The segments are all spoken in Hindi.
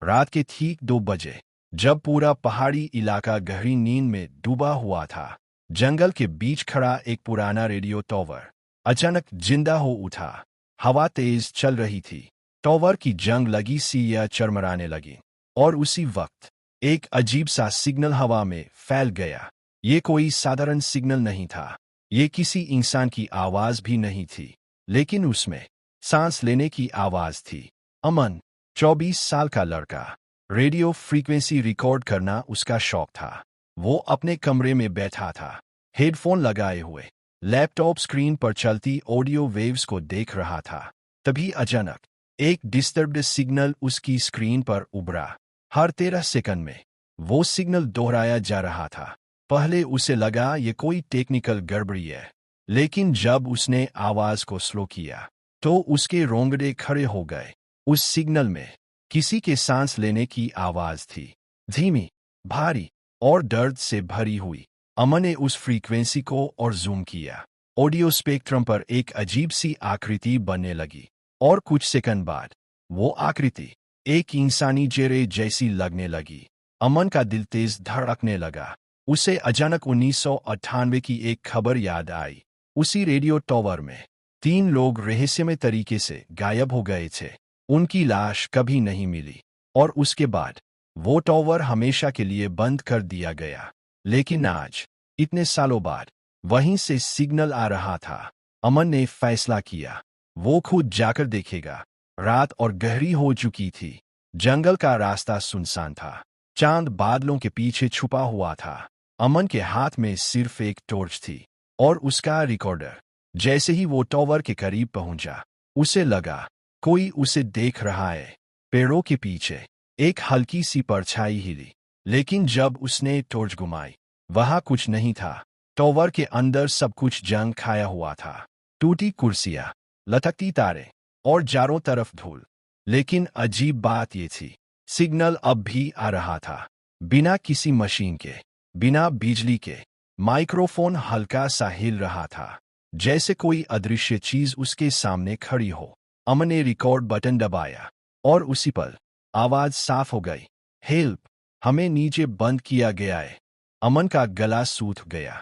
रात के ठीक 2 बजे, जब पूरा पहाड़ी इलाका गहरी नींद में डूबा हुआ था, जंगल के बीच खड़ा एक पुराना रेडियो टॉवर अचानक जिंदा हो उठा। हवा तेज चल रही थी, टॉवर की जंग लगी सियां चरमराने लगी, और उसी वक्त एक अजीब सा सिग्नल हवा में फैल गया। ये कोई साधारण सिग्नल नहीं था, ये किसी इंसान की आवाज भी नहीं थी, लेकिन उसमें सांस लेने की आवाज थी। अमन, 24 साल का लड़का, रेडियो फ्रीक्वेंसी रिकॉर्ड करना उसका शौक था। वो अपने कमरे में बैठा था, हेडफोन लगाए हुए, लैपटॉप स्क्रीन पर चलती ऑडियो वेव्स को देख रहा था। तभी अचानक एक डिस्टर्ब्ड सिग्नल उसकी स्क्रीन पर उभरा। हर 13 सेकंड में वो सिग्नल दोहराया जा रहा था। पहले उसे लगा ये कोई टेक्निकल गड़बड़ी है, लेकिन जब उसने आवाज को स्लो किया तो उसके रोंगटे खड़े हो गए। उस सिग्नल में किसी के सांस लेने की आवाज थी, धीमी, भारी और दर्द से भरी हुई। अमन ने उस फ्रीक्वेंसी को और जूम किया। ऑडियो स्पेक्ट्रम पर एक अजीब सी आकृति बनने लगी, और कुछ सेकंड बाद वो आकृति एक इंसानी चेहरे जैसी लगने लगी। अमन का दिल तेज धड़कने लगा। उसे अचानक 1998 की एक खबर याद आई। उसी रेडियो टॉवर में 3 लोग रहस्यमय तरीके से गायब हो गए थे। उनकी लाश कभी नहीं मिली, और उसके बाद वो टॉवर हमेशा के लिए बंद कर दिया गया। लेकिन आज, इतने सालों बाद, वहीं से सिग्नल आ रहा था। अमन ने फैसला किया, वो खुद जाकर देखेगा। रात और गहरी हो चुकी थी, जंगल का रास्ता सुनसान था, चांद बादलों के पीछे छुपा हुआ था। अमन के हाथ में सिर्फ एक टॉर्च थी, और उसका रिकॉर्डर। जैसे ही वो टॉवर के करीब पहुंचा, उसे लगा कोई उसे देख रहा है। पेड़ों के पीछे एक हल्की सी परछाई हिली, लेकिन जब उसने टॉर्च घुमाई, वहां कुछ नहीं था। टॉवर के अंदर सब कुछ जंग खाया हुआ था, टूटी कुर्सियां, लटकती तारे और चारों तरफ धूल। लेकिन अजीब बात ये थी, सिग्नल अब भी आ रहा था, बिना किसी मशीन के, बिना बिजली के। माइक्रोफोन हल्का सा हिल रहा था, जैसे कोई अदृश्य चीज उसके सामने खड़ी हो। अमन ने रिकॉर्ड बटन दबाया, और उसी पल आवाज साफ हो गई। हेल्प, हमें नीचे बंद किया गया है। अमन का गला सूख गया।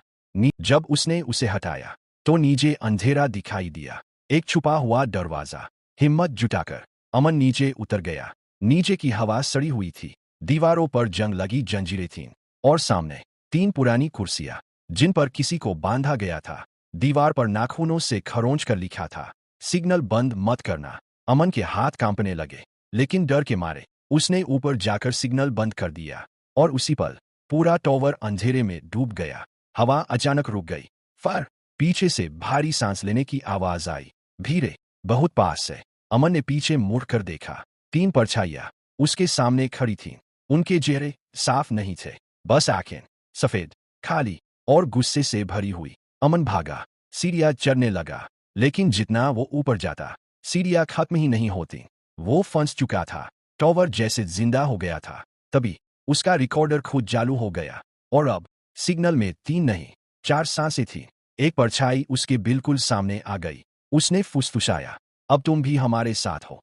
जब उसने उसे हटाया तो नीचे अंधेरा दिखाई दिया, एक छुपा हुआ दरवाजा। हिम्मत जुटाकर अमन नीचे उतर गया। नीचे की हवा सड़ी हुई थी, दीवारों पर जंग लगी जंजीरें थीं, और सामने 3 पुरानी कुर्सियां, जिन पर किसी को बांधा गया था। दीवार पर नाखूनों से खरोंच कर लिखा था, सिग्नल बंद मत करना। अमन के हाथ कांपने लगे, लेकिन डर के मारे उसने ऊपर जाकर सिग्नल बंद कर दिया, और उसी पल पूरा टॉवर अंधेरे में डूब गया। हवा अचानक रुक गई। फर पीछे से भारी सांस लेने की आवाज आई, धीरे, बहुत पास से। अमन ने पीछे मुड़कर देखा। 3 परछाइयां उसके सामने खड़ी थीं। उनके चेहरे साफ नहीं थे, बस आंखें सफेद, खाली और गुस्से से भरी हुई। अमन भागा, सीढ़ियां चढ़ने लगा, लेकिन जितना वो ऊपर जाता, सीढ़ियां खत्म ही नहीं होती। वो फंस चुका था, टॉवर जैसे जिंदा हो गया था। तभी उसका रिकॉर्डर खुद चालू हो गया, और अब सिग्नल में 3 नहीं, 4 सांसें थीं। एक परछाई उसके बिल्कुल सामने आ गई। उसने फुसफुसाया, अब तुम भी हमारे साथ हो।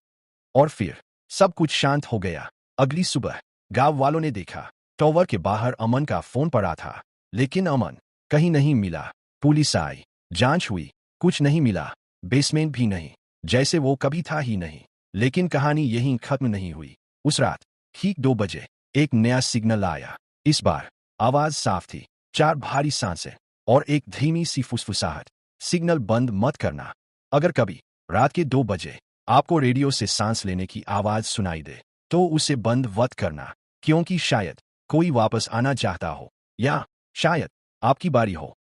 और फिर सब कुछ शांत हो गया। अगली सुबह गांव वालों ने देखा, टॉवर के बाहर अमन का फोन पड़ा था, लेकिन अमन कहीं नहीं मिला। पुलिस आई, जांच हुई, कुछ नहीं मिला, बेसमेंट भी नहीं, जैसे वो कभी था ही नहीं। लेकिन कहानी यहीं खत्म नहीं हुई। उस रात ठीक 2 बजे एक नया सिग्नल आया। इस बार आवाज साफ थी, 4 भारी सांसें और एक धीमी सी फुसफुसाहट, सिग्नल बंद मत करना। अगर कभी रात के 2 बजे आपको रेडियो से सांस लेने की आवाज सुनाई दे, तो उसे बंद मत करना, क्योंकि शायद कोई वापस आना चाहता हो, या शायद आपकी बारी हो।